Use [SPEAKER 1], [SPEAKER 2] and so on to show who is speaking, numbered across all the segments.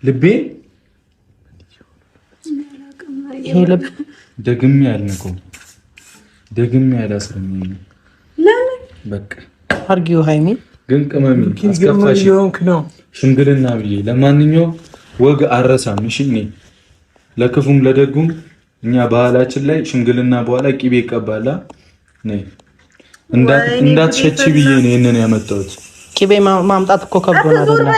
[SPEAKER 1] ልቤ
[SPEAKER 2] ይሄ ልብ
[SPEAKER 1] ደግሜ ያልነቀው ደግሜ ያላስረኝ
[SPEAKER 3] ለምን
[SPEAKER 1] በቃ
[SPEAKER 2] አርጊው ሃይሚ
[SPEAKER 1] ግን ቅመሚ አስከፋሽ
[SPEAKER 4] ነው
[SPEAKER 1] ሽምግልና ብዬ ለማንኛውም ወግ አረሳም። እሺ እኔ ለክፉም ለደጉም እኛ ባህላችን ላይ ሽምግልና በኋላ ቂቤ ይቀባላ ነይ እንዳትሸቺ ብዬ ነው እነን ያመጣሁት።
[SPEAKER 2] ቂቤ ማምጣት እኮ ከብዶና አይደለም።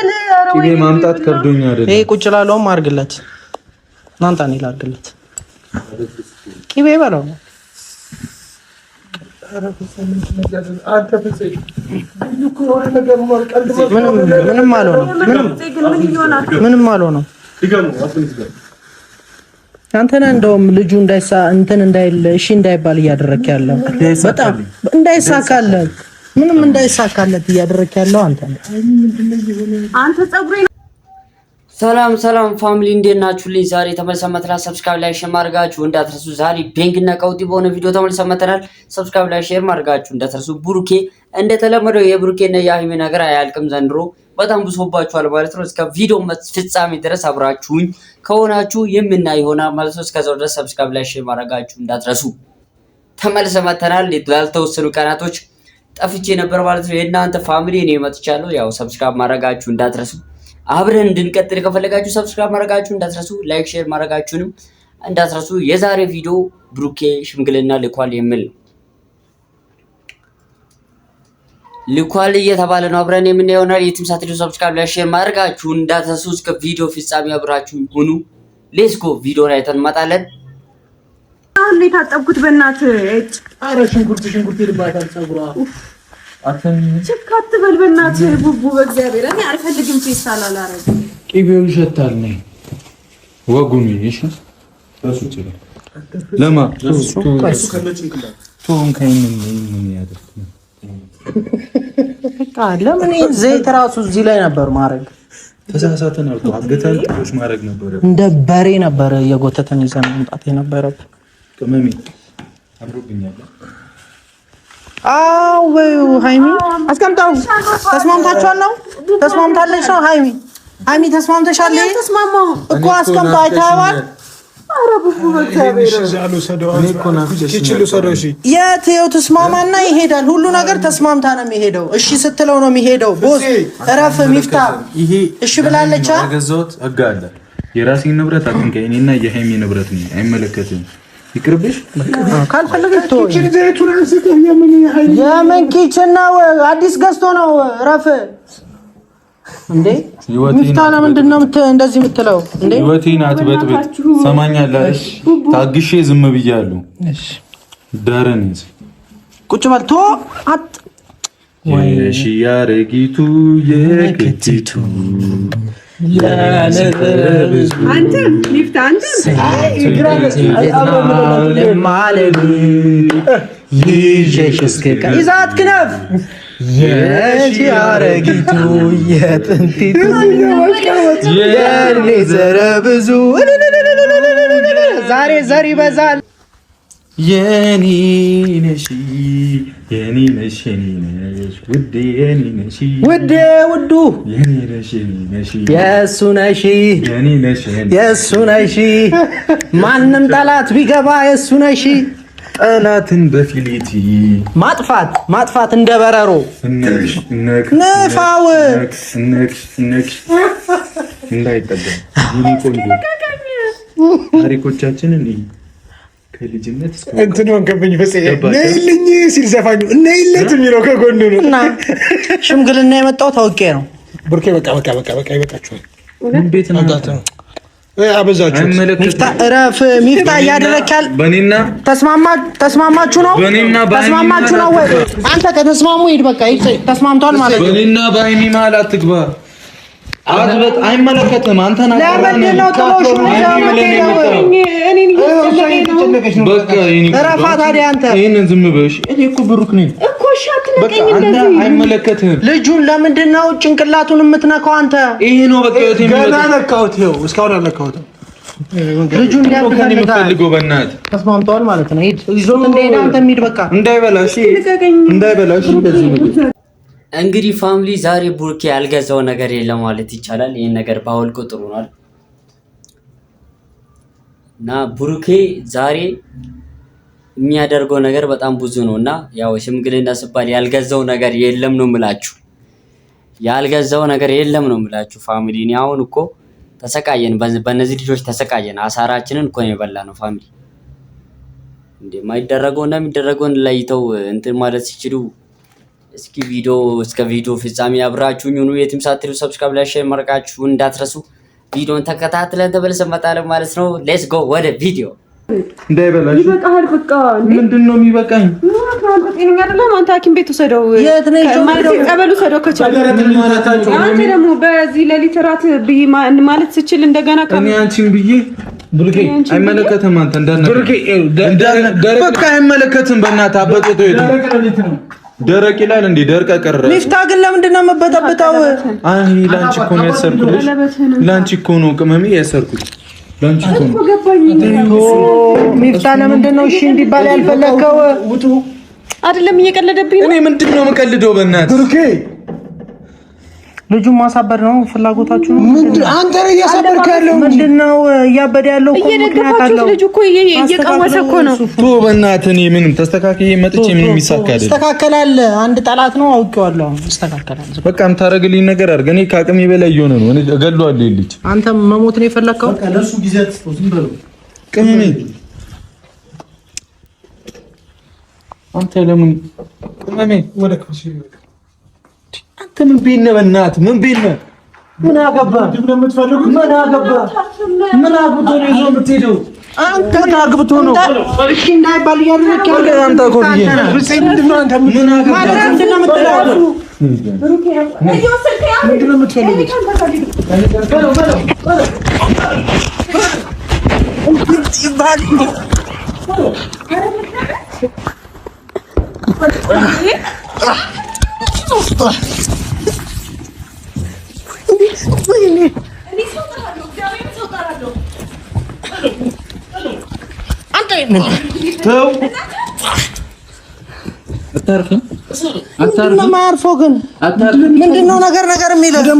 [SPEAKER 1] ቂቤ ማምጣት ከብዶኛ አይደለም።
[SPEAKER 2] ይሄ ቁጭ ላለውም አርግለት ናንታን ይላርግለት ቂቤ በለው ምንም አልሆነም። አንተ ነህ እንደውም ልጁ እንዳይል እሺ እንዳይባል እያደረክ ያለው በጣም እንዳይሳካለት ምንም እንዳይሳካለት እያደረክ ያለው አንተ ነህ።
[SPEAKER 3] ጸጉሬ
[SPEAKER 5] ሰላም ፋሚሊ እንዴት ናችሁልኝ? ዛሬ ተመልሰን መጥተናል። ሰብስክራይብ ላይ ሼር ማድረጋችሁ እንዳትረሱ። ዛሬ ቤንግ እና ቀውጢ በሆነ ቪዲዮ ተመልሰን መጥተናል። ሰብስክራይብ ላይ ሼር ማድረጋችሁ እንዳትረሱ። ብሩኬ እንደተለመደው የብሩኬና የሃይሚ ነገር አያልቅም ዘንድሮ በጣም ብሶባችኋል ማለት ነው። እስከ ቪዲዮ ፍጻሜ ድረስ አብራችሁኝ ከሆናችሁ የምናይ ይሆናል ማለት ነው። እስከዛው ድረስ ሰብስክራይብ ላይ ሼር ማድረጋችሁ እንዳትረሱ። ተመልሰን መጥተናል። ላልተወሰኑ ቀናቶች ጠፍቼ ነበር ማለት ነው። የእናንተ ፋሚሊ እኔ መጥቻለሁ። ያው ሰብስክራይብ ማድረጋችሁ እንዳትረሱ። አብረን እንድንቀጥል ከፈለጋችሁ ሰብስክራይብ ማድረጋችሁ እንዳትረሱ፣ ላይክ ሼር ማድረጋችሁንም እንዳትረሱ። የዛሬ ቪዲዮ ብሩኬ ሽምግልና ልኳል የሚል ነው። ልኳል እየተባለ ነው። አብረን የምናየው ነው። የትም ሳትደርሱ ሰብስክራይብ ላይ ሼር ማድረጋችሁ እንዳትረሱ። እስከ ቪዲዮ ፍጻሜ አብራችሁ ሁኑ። ሌትስ ጎ። ቪዲዮ ላይ ተንመጣለን።
[SPEAKER 3] አሁን ላይ ታጠብኩት በእናትህ
[SPEAKER 4] ኧረ ሽንኩርት ይልባታል ጸጉሯ
[SPEAKER 3] ችካት በል በእናትህ ቡቡ በእግዚአብሔር እኔ አልፈልግም። ፌስታል አላረግም።
[SPEAKER 1] ቂቤው ይሸታል ነው ወጉን ይሽ ታሱት ለማ ቶን ከምን ያደርክ
[SPEAKER 2] በቃ ለምን ዘይት ራሱ እዚህ ላይ ነበር ማድረግ
[SPEAKER 1] ተሳሳተን አልኩ። አገተን ቁሽ ማድረግ ነበር
[SPEAKER 2] እንደ በሬ ነበር የጎተተን ይዘን መምጣት የነበረው።
[SPEAKER 1] ቅመሜ አምሮብኛል።
[SPEAKER 2] አው ሃይሚ አስቀምጣው። ተስማምታችኋል ነው? ተስማምታለች ነው ሃይሚ ተስማምተሻል እኮ አስቀምጣው። አይተኸዋል?
[SPEAKER 3] ኧረ ቡቡ በእግዚአብሔር
[SPEAKER 2] የትየው ተስማማና ይሄዳል። ሁሉ ነገር ተስማምታ ነው የሚሄደው። እሺ ስትለው ነው የሚሄደው። ቦስ እረፍ ሚፍታ እሺ ብላለች።
[SPEAKER 1] አገዘውት አጋለ የራሴን ንብረት አትንካ። እኔና የሃይሚ ንብረት ነው፣ አይመለከትም። ይቅርብሽ።
[SPEAKER 2] ካልፈለገች ተው። የምን ኪችን ነው? አዲስ ገዝቶ ነው። እረፍ እንዴ ሚፍታ ለምንድን ነው እንደዚህ የምትለው እንዴ?
[SPEAKER 1] ህይወቴን አትበጥብጥ። ሰማኛለሽ? ታግሼ ዝም ብያለሁ። እሺ ዳረንስ
[SPEAKER 2] ቁጭ በልቶ
[SPEAKER 1] ወይሽ ያረጊቱ የከቲቱ
[SPEAKER 3] አንተ ሚፍታ አንተ
[SPEAKER 2] ይዛት ክነፍ የያረጊቱ የጥንቲቱ የኔ ዘረ ብዙ ዛሬ ዘር ይበዛል።
[SPEAKER 1] የኔ ነሽ ውዴ የኔ ነሽ
[SPEAKER 2] ውዴ ውዱ
[SPEAKER 1] የኔ ነሽ
[SPEAKER 2] የሱ ነሽ
[SPEAKER 1] የኔ ነሽ
[SPEAKER 2] የሱ ነሽ ማንም ጠላት ቢገባ የሱ ነሽ።
[SPEAKER 1] ጠላትን በፊሊቲ
[SPEAKER 2] ማጥፋት እንደ በረሮ ነፋው
[SPEAKER 1] እንዳይጠገም ታሪኮቻችንን ከልጅነት እስከ
[SPEAKER 4] እንትን ወንከብኝ ነይልኝ ሲል ዘፋኙ ነይለት የሚለው ከጎኑ ነው።
[SPEAKER 2] እና ሽምግልና የመጣው ታውቄ ነው።
[SPEAKER 4] ብሩኬ በቃ ይበቃችኋል።
[SPEAKER 1] ምን ቤት ነው
[SPEAKER 4] አበዛችሁ?
[SPEAKER 2] ሚፍታ እረፍ። ሚፍታ እያደረካል።
[SPEAKER 1] በኔና
[SPEAKER 2] ተስማማችሁ ነው? ተስማማችሁ ነው ወይ? አንተ ከተስማሙ ሂድ። በቃ ተስማምቷል ማለት ነው።
[SPEAKER 1] በኔና በሃይሚ መሀል አትግባ። አትበጥ። አይመለከትም። አንተና
[SPEAKER 2] ለምንድን ነው ጥሎሽ ነው?
[SPEAKER 1] በቃ
[SPEAKER 2] እረፋ ታዲያ አንተ
[SPEAKER 1] ይሄንን ዝም በሽ። እኔ እኮ ብሩክ ነኝ
[SPEAKER 3] እኮ ሻትነቀኝ
[SPEAKER 1] እንደዚህ። አንተ አይመለከትም።
[SPEAKER 2] ልጁን ለምንድን ነው ጭንቅላቱን የምትነካው አንተ?
[SPEAKER 1] ይሄ ነው በቃ
[SPEAKER 4] ገና ነካሁት። ይኸው እስካሁን አልነካሁትም።
[SPEAKER 2] ልጁን
[SPEAKER 1] ፈልገው በእናትህ
[SPEAKER 2] ተስማምተዋል ማለት ነው። ሂድ ይዞት እንደሄደ አንተ ሂድ። በቃ
[SPEAKER 1] እንዳይበላሽ እንደዚህ ነው።
[SPEAKER 5] እንግዲህ ፋሚሊ ዛሬ ቡርኬ ያልገዛው ነገር የለም ማለት ይቻላል። ይሄን ነገር ባወልቆ ጥሩ ነው እና ቡርኬ ዛሬ የሚያደርገው ነገር በጣም ብዙ ነውና ያው ሽምግልና ሲባል ያልገዛው ነገር የለም ነው የምላችሁ። ያልገዛው ነገር የለም ነው የምላችሁ ፋሚሊ። እኔ አሁን እኮ ተሰቃየን፣ በእነዚህ ልጆች ተሰቃየን። አሳራችንን እኮ ነው የበላነው ፋሚሊ። እንደማይደረገውና የሚደረገውን ለይተው እንትን ማለት ሲችሉ እስኪ እስከ ቪዲዮ ፍጻሜ አብራችሁኝ ሁኑ። የትም ሳትሉ ሰብስክራይብ ላይ ሼር ማድረጋችሁ እንዳትረሱ። ቪዲዮን ተከታትለን ተመልሰን መጣለን ማለት ነው። ሌትስ ጎ ወደ ቪዲዮ።
[SPEAKER 1] እንዳይበላሽ
[SPEAKER 3] ይበቃል። በቃ
[SPEAKER 1] ምንድነው የሚበቃኝ?
[SPEAKER 3] ጤነኛ አይደለም። አንተ ሐኪም ቤት ወሰደው ማለት ቀበሉ ሰደው ከቻለ አንተ ደግሞ በዚህ ሌሊት ራት ብይ ማለት ስችል እንደገና
[SPEAKER 1] እኔ አንቺን ብዬ ብሩኬ አይመለከትም። አንተ በቃ አይመለከትም። በእናትህ አበጥቶ ሄደ። ደረቅ ይላል እንዴ? ደርቀ ቀረ።
[SPEAKER 2] ሚፍታ ግን ለምንድን ነው የምበጠብጠው?
[SPEAKER 1] አይ ላንቺ እኮ ነው ያሰርኩት። ላንቺ እኮ ነው ቅመሜ ያሰርኩት። ላንቺ እኮ ነው።
[SPEAKER 2] ሚፍታ ለምንድን ነው እሺ እንዲባል ያልፈለከው?
[SPEAKER 3] አይደለም እየቀለደብኝ ነው።
[SPEAKER 1] እኔ ምንድን ነው የምቀልደው? በእናትህ
[SPEAKER 4] ብሩኬ
[SPEAKER 2] ልጁን ማሳበር ነው ፍላጎታችሁ ነው?
[SPEAKER 4] አንተ ነው እያሳበርክ ያለው።
[SPEAKER 2] ምንድነው እያበደ ያለው?
[SPEAKER 3] እየደገፋችሁ ልጁ እኮ እየቀወሰ እኮ ነው።
[SPEAKER 1] ቶ በእናትህ እኔ ምንም ተስተካክዬ መጥቼ ምንም የሚሳካ አይደለም።
[SPEAKER 2] ይስተካከላል። አንድ ጠላት ነው አውቄዋለሁ። ይስተካከላል።
[SPEAKER 1] በቃ የምታደርግልኝ ነገር አድርግ። እኔ ከአቅሜ በላይ እየሆነ ነው። እኔ እገድለዋለሁ። ልጅ
[SPEAKER 2] አንተ መሞት ነው የፈለከው?
[SPEAKER 4] በቃ ለሱ ጊዜ አትስጠው። ዝም በለው
[SPEAKER 1] ቅመሜ። አንተ ለምን ቅመሜ
[SPEAKER 4] ወደ ክፍል
[SPEAKER 1] አንተ ምን ቤት ነህ? በእናትህ ምን ቤት ነህ?
[SPEAKER 2] ምን አገባህ? ምን አገባህ? ምን አግብቶ ነው ይዞ የምትሄደው? አንተ ምን አግብቶ ነው? እሺ እንዳይባል እያደረክ ያለው አንተ እኮ ልጅ ምንድን ነው? አንተ ምን አገባህ? ምንድን ነው የምትለው? ብሩኬ ምንድን ነው የምትፈልጉት? ምንድነው ነገር የሚለው?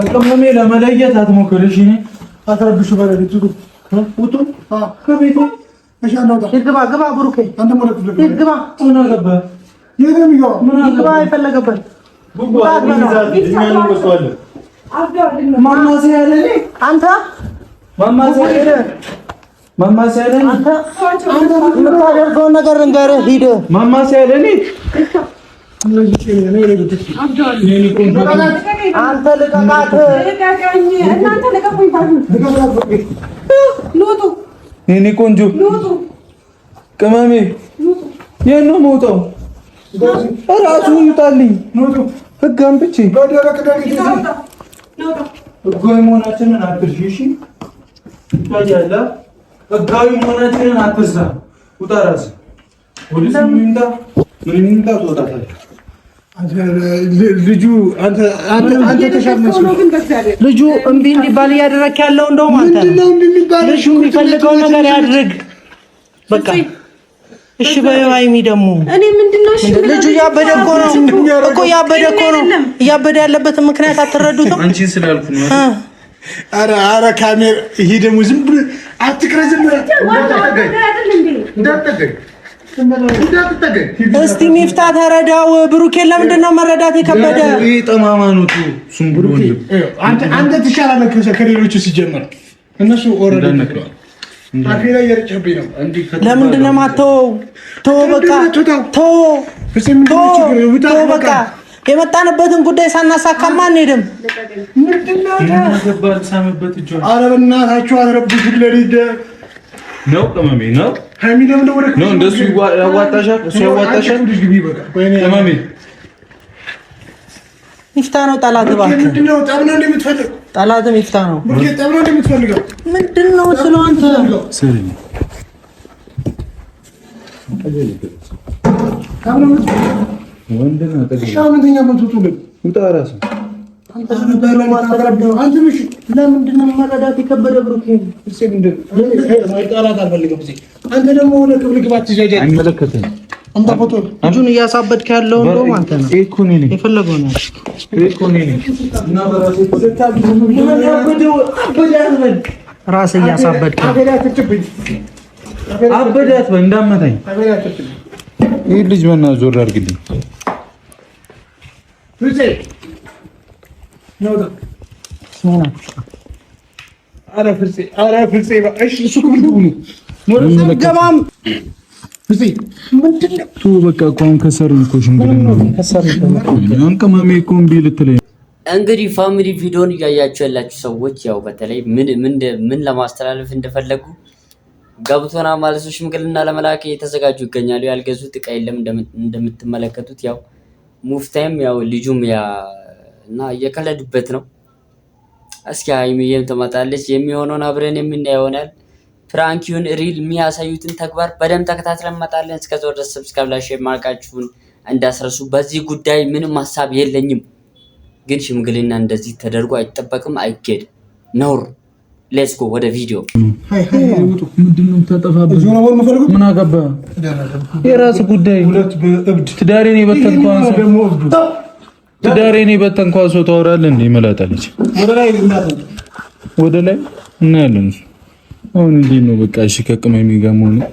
[SPEAKER 1] አቀመሜ ለመለየት አትሞክር። እሺ እኔ
[SPEAKER 4] አትረብሹ። ባለቤቱ ውጡ ከቤቱ
[SPEAKER 2] ግባ ግባ። ብሩኬ
[SPEAKER 4] አንተ ማለት ነው።
[SPEAKER 2] ግባ።
[SPEAKER 1] ምን አገባህ?
[SPEAKER 2] ግባ። አይፈለገበት
[SPEAKER 1] ማማሰያ ያለ አንተ ማማሰያ ያለ አንተ
[SPEAKER 2] የምታደርገውን ነገር እንገርህ። ሂድ
[SPEAKER 1] ማማሰያ ያለ
[SPEAKER 2] አንተ ልቀቃት።
[SPEAKER 1] የእኔ ቆንጆ ቅመሜ የት ነው የምወጣው? እራሱ ይውጣልኝ። ህግ አምጥቼ ህጋዊ መሆናችንን አትርሺ። እሺ ታዲያ ህጋዊ መሆናችንን አትርሳ። ውጣ እራስህ። ፖሊስ የሚምጣ ምን ይምጣ ትወጣለህ።
[SPEAKER 4] ልጁ አንተ ተሻለሽ።
[SPEAKER 2] ልጁ እምቢ እንዲባል እያደረክ ያለው እንደውም አንተ ልጁ የሚፈልገው ነገር ያድርግ። በቃ እሺ በይው። ሃይሚ ደግሞ
[SPEAKER 3] እኔ ምንድነው እሺ
[SPEAKER 2] ልጁ እያበደ እኮ ነው እያበደ እኮ ነው። እያበደ ያለበትን ምክንያት አትረዱትም?
[SPEAKER 1] አንቺን ስላልኩ ነው።
[SPEAKER 4] ኧረ ካሜራ ይሄ ደግሞ ዝም ብሎ አትክረዝም።
[SPEAKER 2] እስቲ ሚፍታ ተረዳው። ብሩኬን ለምንድን ነው መረዳት የከበደ?
[SPEAKER 1] ይሄ ጠማማ ነው። እሱም ብሎ
[SPEAKER 4] አንተ ትሻላለህ ከሌሎቹ ሲጀመር እነሱ ኦልሬዲ አፌራ እየረጨብኝ ነው።
[SPEAKER 2] ለምንድን ነው የማትተወው? ተወው በቃ ተወው በቃ። የመጣንበትን ጉዳይ ሳናሳካማ አንሄድም።
[SPEAKER 4] ኧረ በእናታችሁ አትረብሹ። ለሊት
[SPEAKER 1] ነው ቅመሜ ነው
[SPEAKER 4] ሃይሚ ለምን ወደ
[SPEAKER 1] ነው እንደሱ ያዋጣሻል? እሱ ያዋጣሻል? ቅመሜ
[SPEAKER 2] ሚፍታ ነው ጠላት። እባክህ
[SPEAKER 4] ምንድን ነው ጠብ ነው እንደምትፈልገው?
[SPEAKER 2] ጠላት ሚፍታ ነው።
[SPEAKER 4] ጠብ ነው እንደምትፈልገው?
[SPEAKER 2] ምንድን ነው ስለው አንተ
[SPEAKER 1] ወንድና ተገኘ
[SPEAKER 4] ሻምንተኛ መጥቶ
[SPEAKER 1] ውጣ ራስ
[SPEAKER 2] አንተ ለምን ማስተዳደር አንተ ምሽ ለምንድን ነው መረዳት የከበደ ብሩክ እሺ ምንድን ማይጣላት አልፈልግም እዚህ አንተ ደግሞ ወደ ክፍል ግባት ትጀጀ
[SPEAKER 1] አይመለከተኝም
[SPEAKER 2] አንተ ፎቶ ልጁን እያሳበድክ ያለው እንደው አንተ ነው
[SPEAKER 1] እኮ ነኝ የፈለገው ነው እኮ ነኝ እና በራሴ
[SPEAKER 2] ራስ እያሳበድክ
[SPEAKER 1] አበዳት እንዳመታኝ ይሄ ልጅ መና ዞር አድርግልኝ
[SPEAKER 4] ነው
[SPEAKER 2] ሶና
[SPEAKER 4] አረ ፍርሴ እሺ እሱ ክፍል ግቡ ነው
[SPEAKER 2] ገባም
[SPEAKER 4] ፍርሴ ምንድነው
[SPEAKER 1] ቱ በቃ ቋን ከሰሩን እኮ ሽምግልና ነው አንቀማሜ እኮ እምቢ ልትለኝ
[SPEAKER 5] እንግዲህ ፋሚሊ ቪዲዮን እያያችሁ ያላችሁ ሰዎች ያው በተለይ ምን ለማስተላለፍ እንደፈለጉ ገብቶና ማለት ነው። ሽምግልና ለመላክ የተዘጋጁ ይገኛሉ። ያልገዙት ዕቃ የለም እንደምትመለከቱት ያው ሙፍታይም ያው ልጁም እና እየቀለዱበት ነው። እስኪ ሀይሚዬም ትመጣለች። የሚሆነውን አብረን የምናየው ይሆናል። ፕራንኪውን ሪል የሚያሳዩትን ተግባር በደንብ ተከታትለን እንመጣለን። እስከዛው ድረስ ሰብስክራይብ፣ ላይክ፣ ሼር ማድረጋችሁን እንዳስረሱ። በዚህ ጉዳይ ምንም ሀሳብ የለኝም፣ ግን ሽምግልና እንደዚህ ተደርጎ አይጠበቅም፣ አይገድም፣ ነውር። ሌትስ ጎ ወደ ቪዲዮ።
[SPEAKER 1] ምንድነው ተጠፋብህ? ምን አገባ? የራስ ጉዳይ። ትዳሬን የበተንኳን ሰው ታወራለህ እንዴ? መላጣለች ወደ ላይ እናያለን። አሁን እንዴት ነው? በቃ እሺ ከቅመም የሚገመው ነው።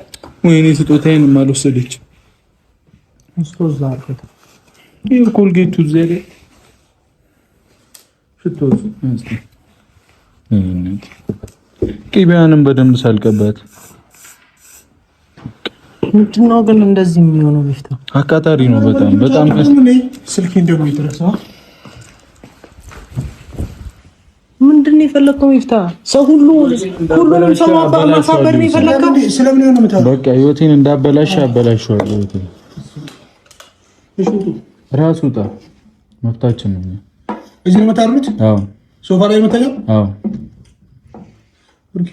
[SPEAKER 1] ወይኔ ስጦታዬን ማልወሰደች ይሄ ኮልጌቱ ዘለ ሽቶስ ቂቢያንም በደንብ ሳልቀባት
[SPEAKER 2] ምንድነው ግን እንደዚህ የሚሆነው? በፊት
[SPEAKER 1] አቃጣሪ ነው። በጣም
[SPEAKER 4] ስልኬ እንደው ይተረሳ
[SPEAKER 2] ምንድነው የፈለከው? ይፍታ ሰው ሁሉንም ሰው ማሳበር ነው የፈለከው?
[SPEAKER 4] ስለምን ነው የምታወራው?
[SPEAKER 1] በቃ ህይወቴን እንዳበላሽ አበላሽዋለሁ። ህይወቴን ራሱ ጣ መፍታችን ነው።
[SPEAKER 4] እዚህ ነው የምታሩት?
[SPEAKER 1] አዎ
[SPEAKER 4] ሶፋ ላይ የምታየው?
[SPEAKER 1] አዎ
[SPEAKER 4] ኦኬ።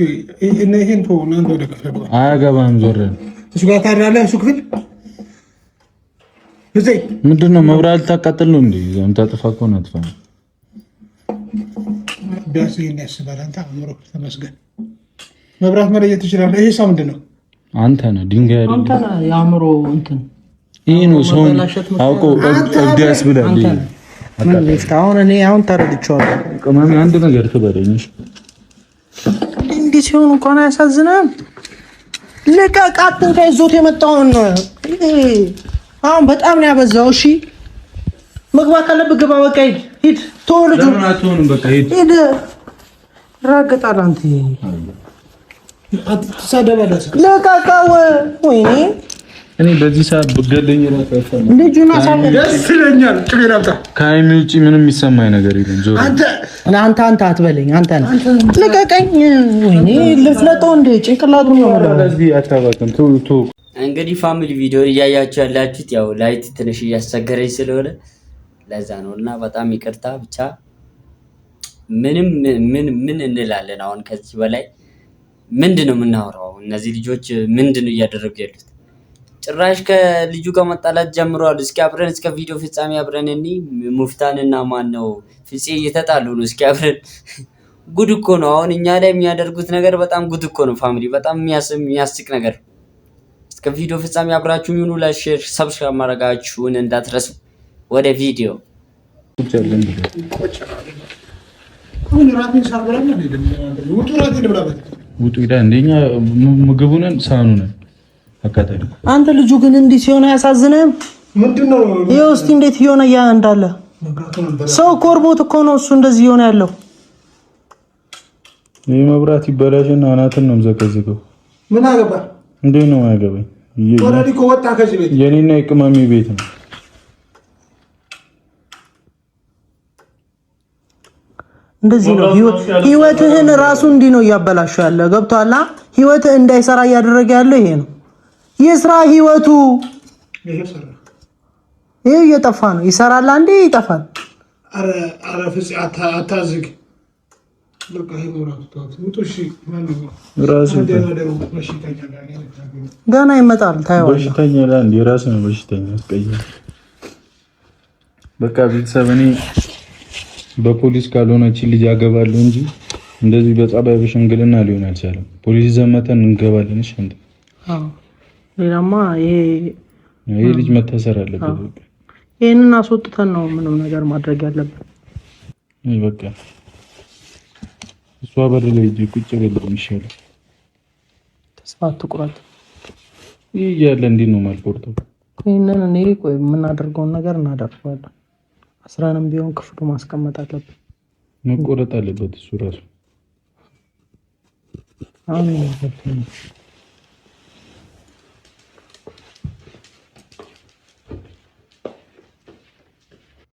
[SPEAKER 4] ይሄን ተው እና ወደ ክፍል ግባ።
[SPEAKER 1] አያገባም። ዞር
[SPEAKER 4] እሱ ጋር ታድራለህ። እሱ ክፍል እዚህ
[SPEAKER 1] ምንድነው? መብራት ታቃጥል ነው እንዴ? ታጥፋ እኮ ነው አጥፋ።
[SPEAKER 4] ቢያንስ ይሄን ያስባል። አንተ አምሮ ተመስገን። መብራት መለየት ትችላለህ። ይሄ ሰው ምንድነው?
[SPEAKER 1] አንተ ነህ ድንጋይ አይደል?
[SPEAKER 2] አንተ ነህ የአእምሮ እንትን።
[SPEAKER 1] ይሄ ነው ሰው አውቆ እብዳስ ብለህ
[SPEAKER 2] ምን ልፍታ? አሁን ተረድቼዋለሁ።
[SPEAKER 1] ቅመሜ አንድ ነገር ትበለኝሽ።
[SPEAKER 2] እንዲህ ሲሆን እንኳን አያሳዝንም? ልቀቃትን ከይዞት የመጣውን አሁን በጣም ነው ያበዛው። እሺ መግባት ካለብህ ግባ። በቃ ሂድ ቶሎ ልጁ
[SPEAKER 1] ለምን አትሆንም? በቃ ሂድ
[SPEAKER 2] ራገጣል። አንተ
[SPEAKER 4] አትሳደባለህ።
[SPEAKER 2] ልቀቃው። ወይኔ
[SPEAKER 1] እኔ በዚህ ሰዓት ብገለኝ ራሱ አይፈለም።
[SPEAKER 2] ልጁን አሳመን።
[SPEAKER 4] ደስ ይለኛል። ጭቤን አምጣ።
[SPEAKER 1] ከሀይሚ ውጪ ምንም የሚሰማኝ ነገር የለም። ዞር
[SPEAKER 2] አንተ አትበለኝ። አንተ ልቀቀኝ። ወይኔ ልፍለጠው እንደ ጭንቅላቱን ነው ማለት
[SPEAKER 1] ለዚህ አታባክም። ቶ
[SPEAKER 5] እንግዲህ ፋሚሊ ቪዲዮ እያያችሁ ያላችሁት ያው ላይት ትንሽ እያስቸገረኝ ስለሆነ ለዛ ነው እና በጣም ይቅርታ። ብቻ ምን እንላለን አሁን? ከዚህ በላይ ምንድነው የምናወራው? እነዚህ ልጆች ምንድነው እያደረጉ ያሉት? ጭራሽ ከልጁ ጋር መጣላት ጀምረዋል። እስኪ አብረን እስከ ቪዲዮ ፍጻሜ አብረን ሙፍታንና ማን ነው ፍፄ እየተጣሉ ነው። እስኪ አብረን ጉድ እኮ ነው አሁን እኛ ላይ የሚያደርጉት ነገር። በጣም ጉድ እኮ ነው ፋሚሊ፣ በጣም የሚያስቅ ነገር። እስከ ቪዲዮ ፍጻሜ አብራችሁን ይሁኑ። ላይክ፣ ሼር፣ ሰብስክራይብ ማድረጋችሁን እንዳትረሱ። ወደ ቪዲዮ
[SPEAKER 1] ውጡ ሄዳ እንደኛ ምግቡንን ሳህኑንን አቃጠሉ።
[SPEAKER 2] አንተ ልጁ ግን እንዲህ ሲሆን አያሳዝንም?
[SPEAKER 4] ምንድነው?
[SPEAKER 2] ይኸው እስቲ እንዴት ይሆነ ያ እንዳለ ሰው ኮርቦት እኮ ነው እሱ እንደዚህ ይሆነ ያለው።
[SPEAKER 1] ይሄ መብራት ይበላሽና አናትን ነው ዘቀዘቀው።
[SPEAKER 4] ምን አገባ?
[SPEAKER 1] እንዴ ነው አያገባኝ።
[SPEAKER 4] ወራዲ እኮ ወጣ ከዚህ ቤት።
[SPEAKER 1] የኔና የቅመሜ ቤት ነው።
[SPEAKER 2] እንደዚህ ነው ህይወትህን ራሱ እንዲህ ነው እያበላሸው ያለ። ገብቶሃል? ህይወትህ እንዳይሰራ እያደረገ ያለው ይሄ ነው። የስራ ህይወቱ ይሄ እየጠፋ ነው። ይሰራል አንዴ ይጠፋል።
[SPEAKER 4] አረ ፍፄ አታዝግ። በቃ ይሞራው ተውት። እሺ ማነው
[SPEAKER 1] ራሱ
[SPEAKER 2] ገና ይመጣል። ታየዋለህ።
[SPEAKER 1] በሽተኛ ላይ እንደ ራስ ነው በሽተኛ አስቀየም። በቃ ቤተሰብ እኔ በፖሊስ ካልሆነች ልጅ አገባለሁ እንጂ እንደዚህ በጸባይ በሽምግልና ሊሆን አልቻለም። ፖሊስ ዘመተን እንገባለን። እሺ እንዴ?
[SPEAKER 2] አዎ ሌላማ ይሄ
[SPEAKER 1] ልጅ መታሰር አለበት።
[SPEAKER 2] ይሄንን አስወጥተን ነው ምንም ነገር ማድረግ ያለብን።
[SPEAKER 1] በቃ እሷ በር ላይ ቁጭ ብለን ይሻላል።
[SPEAKER 2] ተስፋ አትቁረጥ።
[SPEAKER 1] ይሄ ያለ እንዴት ነው የማልቆርጠው?
[SPEAKER 2] ይሄንን እኔ ቆይ የምናደርገውን ነገር እናደርጋለን። አስራንም ቢሆን ክፍሉ ማስቀመጥ አለብን።
[SPEAKER 1] መቆረጥ አለበት እሱ ራሱ።
[SPEAKER 2] አሁን